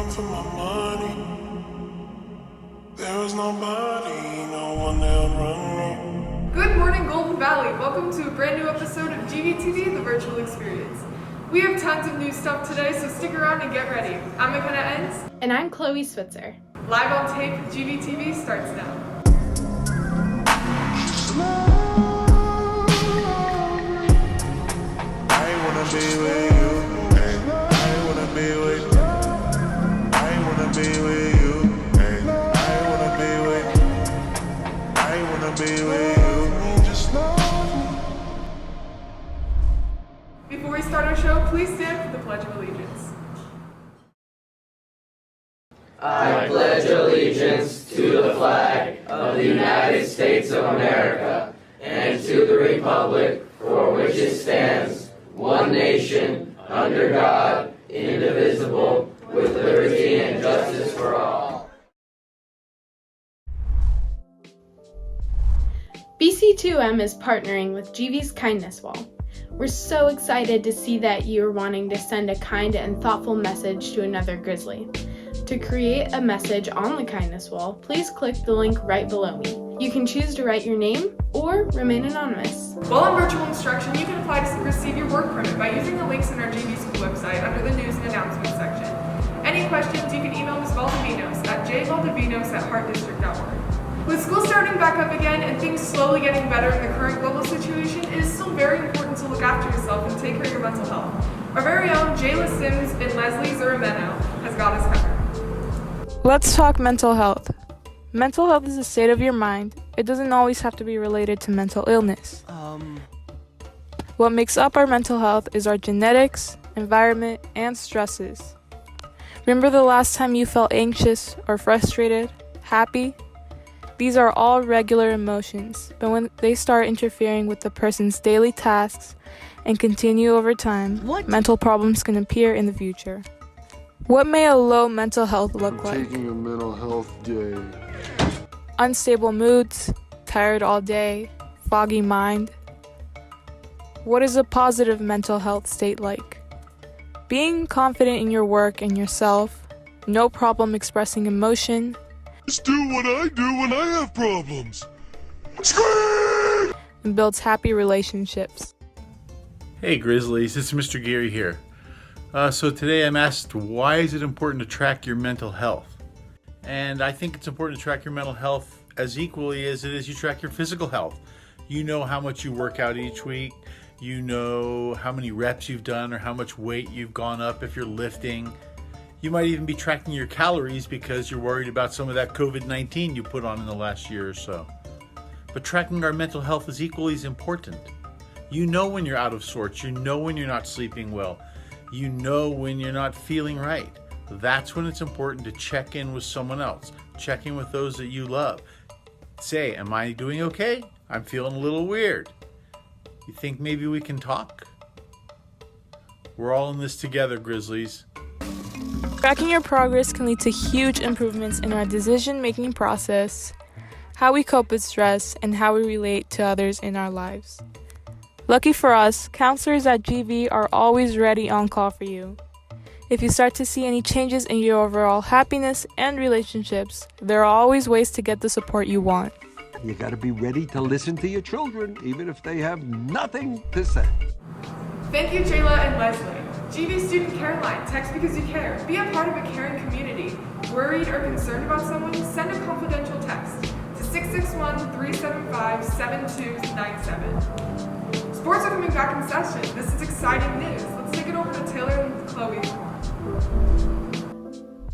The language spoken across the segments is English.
run for my money. There was nobody, no one that'll run me. Good morning, Golden Valley. Welcome to a brand new episode of GVTV, the virtual experience. We have tons of new stuff today, so stick around and get ready. I'm Makenna. And I'm Chloe Switzer. Live on tape, GVTV starts now. I wanna be with you. I wanna be with you. I wanna be with you. I wanna be with you. I wanna be with you. Just love me. Before we start our show, please stand for the Pledge of Allegiance. I pledge allegiance to the flag of the United States of America and to the republic for which it stands, one nation, under God, indivisible, with liberty and justice for all. BC2M is partnering with GV's Kindness Wall. We're so excited to see that you're wanting to send a kind and thoughtful message to another Grizzly. To create a message on the Kindness Wall, please click the link right below me. You can choose to write your name or remain anonymous. While on virtual instruction, you can apply to receive your work permit by using the links in our GV School website under the News and Announcements section. Any questions, you can email Ms. Valdivinos at jvaldivinos@heartdistrict.org. With school starting back up again and things slowly getting better in the current global situation, it is still very important to look after yourself and take care of your mental health. Our very own Jayla Sims and Leslie Zurameno has got us covered. Let's talk mental health. Mental health is a state of your mind. It doesn't always have to be related to mental illness. What makes up our mental health is our genetics, environment, and stresses. Remember the last time you felt anxious or frustrated, happy? These are all regular emotions, but when they start interfering with the person's daily tasks and continue over time, mental problems can appear in the future. What may a low mental health look like? Taking a mental health day. Unstable moods, tired all day, foggy mind. What is a positive mental health state like? Being confident in your work and yourself, no problem expressing emotion. Just do what I do when I have problems. Scream! And builds happy relationships. Hey Grizzlies, it's Mr. Geary here. So today I'm asked, why is it important to track your mental health? And I think it's important to track your mental health as equally as it is you track your physical health. You know how much you work out each week. You know how many reps you've done or how much weight you've gone up if you're lifting. You might even be tracking your calories because you're worried about some of that COVID-19 you put on in the last year or so. But tracking our mental health is equally as important. You know when you're out of sorts. You know when you're not sleeping well. You know when you're not feeling right. That's when it's important to check in with someone else. Check in with those that you love. Say, am I doing okay? I'm feeling a little weird. You think maybe we can talk? We're all in this together, Grizzlies. Tracking your progress can lead to huge improvements in our decision-making process, how we cope with stress, and how we relate to others in our lives. Lucky for us, counselors at GV are always ready on call for you. If you start to see any changes in your overall happiness and relationships, there are always ways to get the support you want. You gotta be ready to listen to your children, even if they have nothing to say. Thank you, Jayla and Leslie. GV Student Care Line, text because you care. Be a part of a caring community. Worried or concerned about someone? Send a confidential text to 661-375-7297. Sports are coming back in session. This is exciting news. Let's take it over to Taylor and Chloe's report.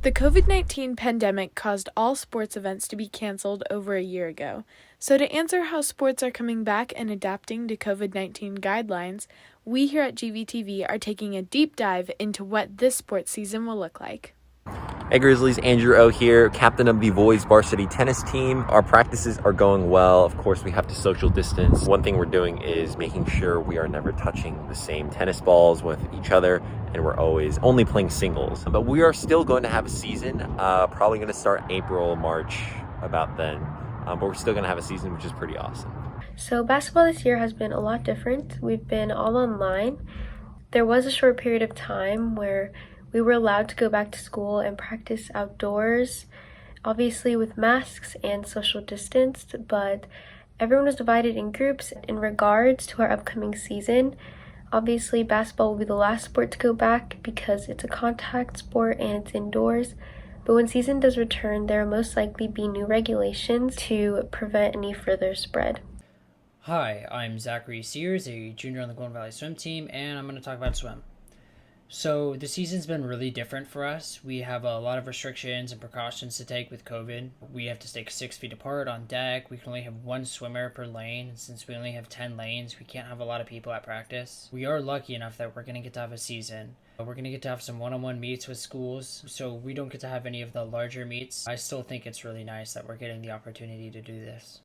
The COVID-19 pandemic caused all sports events to be canceled over a year ago. So to answer how sports are coming back and adapting to COVID-19 guidelines, we here at GVTV are taking a deep dive into what this sports season will look like. Hey Grizzlies, Andrew O here, captain of the boys varsity tennis team. Our practices are going well. Of course, we have to social distance. One thing we're doing is making sure we are never touching the same tennis balls with each other, and we're always only playing singles. But we are still going to have a season, probably going to start April, March, about then. But we're still going to have a season, which is pretty awesome. So basketball this year has been a lot different. We've been all online. There was a short period of time where We were allowed to go back to school and practice outdoors, obviously with masks and social distance, but everyone was divided in groups in regards to our upcoming season. Obviously, basketball will be the last sport to go back because it's a contact sport and it's indoors. But when season does return, there will most likely be new regulations to prevent any further spread. Hi, I'm Zachary Sears, a junior on the Golden Valley swim team, and I'm going to talk about swim. So the season's been really different for us. We have a lot of restrictions and precautions to take with COVID. We have to stay 6 feet apart on deck. We can only have one swimmer per lane. And since we only have 10 lanes, we can't have a lot of people at practice. We are lucky enough that we're going to get to have a season. We're going to get to have some one-on-one meets with schools, so we don't get to have any of the larger meets. I still think it's really nice that we're getting the opportunity to do this.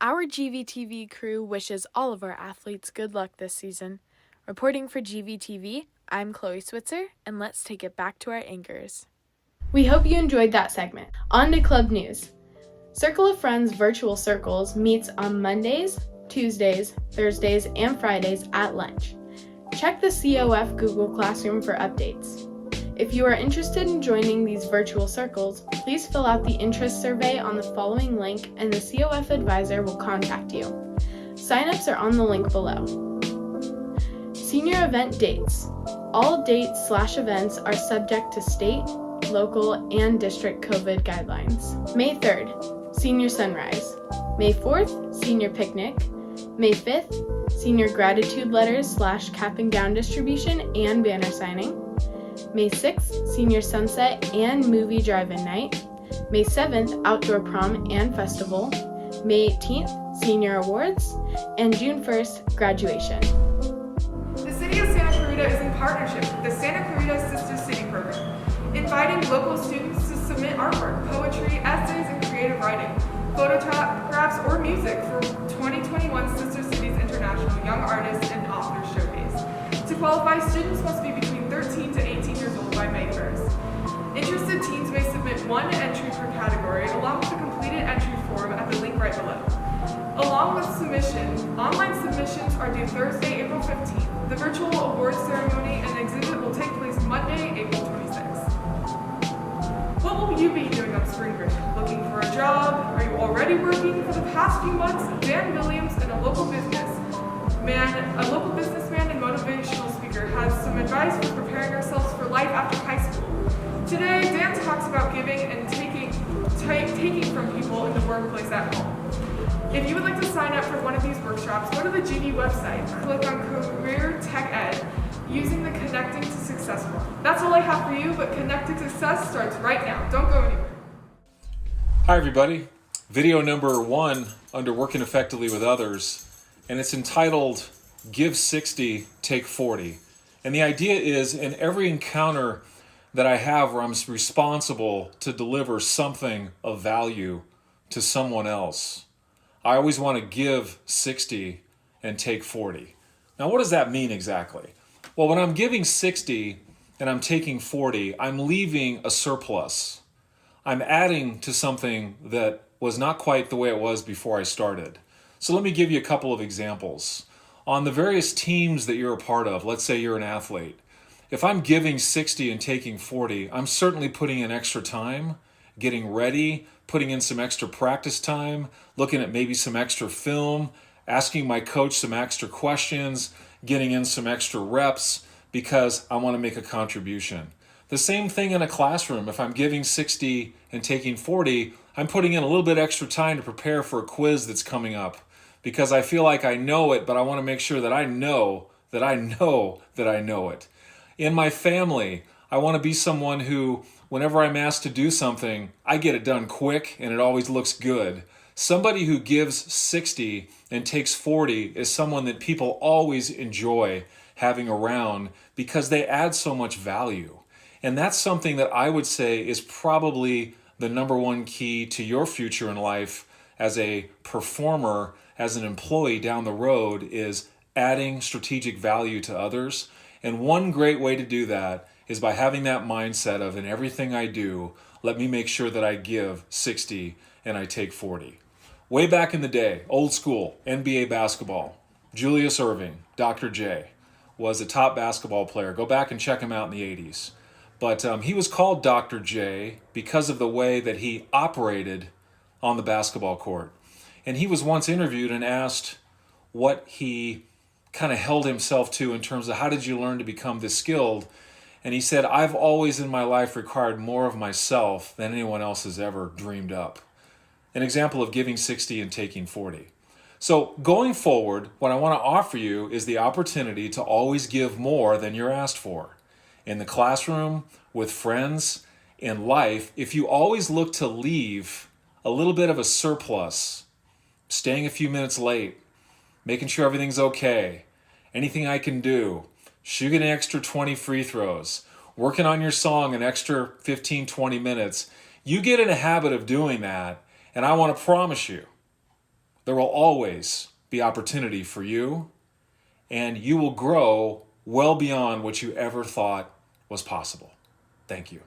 Our GVTV crew wishes all of our athletes good luck this season. Reporting for GVTV, I'm Chloe Switzer, and let's take it back to our anchors. We hope you enjoyed that segment. On to club news. Circle of Friends Virtual Circles meets on Mondays, Tuesdays, Thursdays, and Fridays at lunch. Check the COF Google Classroom for updates. If you are interested in joining these virtual circles, please fill out the interest survey on the following link and the COF advisor will contact you. Sign-ups are on the link below. Senior event dates. All dates/events are subject to state, local, and district COVID guidelines. May 3rd, Senior Sunrise. May 4th, Senior Picnic. May 5th, Senior Gratitude Letters / Cap and Gown Distribution and Banner Signing. May 6th, Senior Sunset and Movie Drive-In Night. May 7th, Outdoor Prom and Festival. May 18th, Senior Awards. And June 1st, Graduation. The City of Santa Clarita is in partnership with the Santa Clarita Sister City program, inviting local students to submit artwork, poetry, essays, and creative writing, photographs, or music for 2021 Sister Cities International Young Artists and Authors Showcase. To qualify, students must be between 13 to 18 years old by May 1st. Interested teens may submit one entry per category along with a completed entry form at the link right below. Along with submission, online submissions are due Thursday, April 15th. The virtual awards ceremony and exhibit will take place Monday, April 26th. What will you be doing on spring break? Looking for a job? Are you already working? For the past few months, Dan Williams, a local businessman and motivational speaker, has some advice for preparing ourselves for life after high school. Today, Dan talks about giving and taking from people in the workplace at home. If you would like to sign up for one of these workshops, go to the GV website, click on Career Tech Ed, using the Connecting to Success form. That's all I have for you, but Connecting to Success starts right now. Don't go anywhere. Hi everybody. Video number 1 under Working Effectively with Others, and it's entitled Give 60, Take 40. And the idea is in every encounter that I have where I'm responsible to deliver something of value to someone else, I always want to give 60 and take 40. Now, what does that mean exactly? Well, when I'm giving 60 and I'm taking 40, I'm leaving a surplus. I'm adding to something that was not quite the way it was before I started. So let me give you a couple of examples. On the various teams that you're a part of, let's say you're an athlete, if I'm giving 60 and taking 40, I'm certainly putting in extra time, getting ready, putting in some extra practice time, looking at maybe some extra film, asking my coach some extra questions, getting in some extra reps because I want to make a contribution. The same thing in a classroom. If I'm giving 60 and taking 40, I'm putting in a little bit extra time to prepare for a quiz that's coming up because I feel like I know it, but I want to make sure that I know that I know that I know it. In my family, I want to be someone who, whenever I'm asked to do something, I get it done quick and it always looks good. Somebody who gives 60 and takes 40 is someone that people always enjoy having around because they add so much value. And that's something that I would say is probably the number one key to your future in life as a performer, as an employee down the road, is adding strategic value to others. And one great way to do that is by having that mindset of, in everything I do, let me make sure that I give 60 and I take 40. Way back in the day, old school, NBA basketball, Julius Erving, Dr. J, was a top basketball player. Go back and check him out in the 80s. But he was called Dr. J because of the way that he operated on the basketball court. And he was once interviewed and asked what he kind of held himself to in terms of how did you learn to become this skilled? And he said, I've always in my life required more of myself than anyone else has ever dreamed up. An example of giving 60 and taking 40. So going forward, what I want to offer you is the opportunity to always give more than you're asked for. In the classroom, with friends, in life, if you always look to leave a little bit of a surplus, staying a few minutes late, making sure everything's okay, anything I can do, shooting an extra 20 free throws, working on your song an extra 15, 20 minutes, you get in a habit of doing that, and I want to promise you, there will always be opportunity for you, and you will grow well beyond what you ever thought was possible. Thank you.